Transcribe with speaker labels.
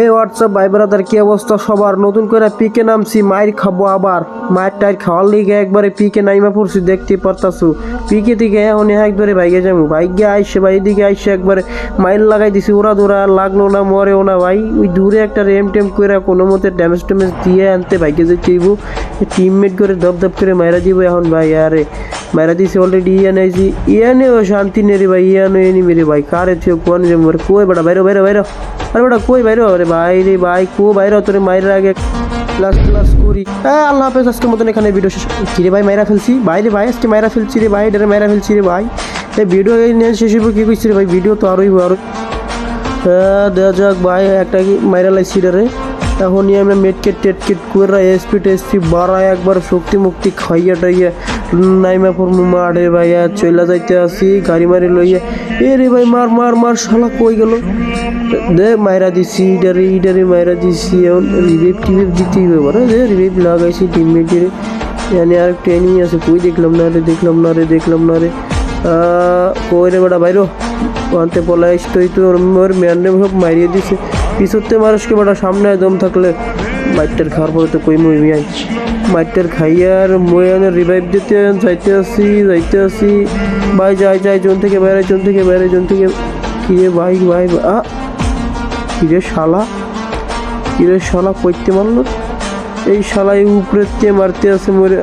Speaker 1: এই হোয়াটসঅ্যাপ ভাই ব্রাদার, কি অবস্থা সবার? নতুন করে পিকে নামছি, মাইর খাবো আবার। মায়ের টাইর খাওয়ার লিগে একবারে পিকে নাইমা পড়ছি, দেখতে পারতাছু। পিকে থেকে এখন একবারে ভাইগে যাবো, ভাইগে আইসে ভাই এদিকে আইসে একবারে মাইল লাগাই দিছি। ওরা দৌড়া লাগলো না, মরেও না ভাই। ওই দূরে একটা রেম টেম করে কোনো মতে ড্যামেজ ট্যামেজ দিয়ে আনতে ভাইকে যে চাইব, টিমমেট করে দপ দপ করে মাইরা দিব এখন ভাই। আরে মাইরা দিছি অলরেডি, আনাইছি ইয়ানেও শান্তি নেই রে ভাই, ইয়ানো এনি মেরে ভাই। কারে থেকে কোন যে মরে কই বেটা, বাইরে বাইরে বাইরে, আরে বেটা কই বাইরে? আরে ভাই রে ভাই, কো বাইরে তোরে মাইরার আগে ক্লাস ক্লাস করি। হ্যাঁ, আল্লাহ হাফেজ। আজকের মতন এখানে ভিডিও শেষ। কিরে ভাই মাইরা ফেলছি ভাই রে ভাই, আজকে মাইরা ফেলছি রে ভাই, ডেরে মাইরা ফেলছি রে ভাই। এই ভিডিও শেষ হইব কি কইছি রে ভাই? ভিডিও তো আরোই আরো। হ্যাঁ দেওয়া যাক ভাই, একটা কি মাইরা লাইছি রে। এখনই আমরা মেটকেট টেটকেট করে এসপি টেসপি বাড়ায় একবার শক্তি মুক্তি খাইয়া টাইয়া নাইমা পড়মু মারে ভাইয়া। চইলা যাইতে আসি গাড়ি মারি লইয়া। এ রে ভাই মার মার মার, শালা কই গেল? দে মাইরা দিছি ইডারে ইডারে মাইরা দিছি। এখন রিভাইভ টিভাইভ দিতেই ব্যাপার। দে রিভাইভ লাগাইছি টিমমেটের। এখানে আর একটা এনিমি আছে, কই দেখলাম না রে, দেখলাম না রে, দেখলাম না রে। কই রে বেটা বাইরো আনতে পলাই তুই তো ওর ম্যান্ডে সব মারিয়ে দিছে। পিছতে মানুষকে বেটা, সামনে দম থাকলে মাইটার খাওয়ার পরে তো কই মই আই মাইটার খাইয়া আর মই রিভাইভ দিতে যাইতে আসি ভাই। যাই জোন থেকে বাইরে, জোন থেকে বাইরে, জোন থেকে। কিরে ভাই ভাই কিরে শালা কইতে মারলো? এই শালা এই উপরে মারতে আছে মরে।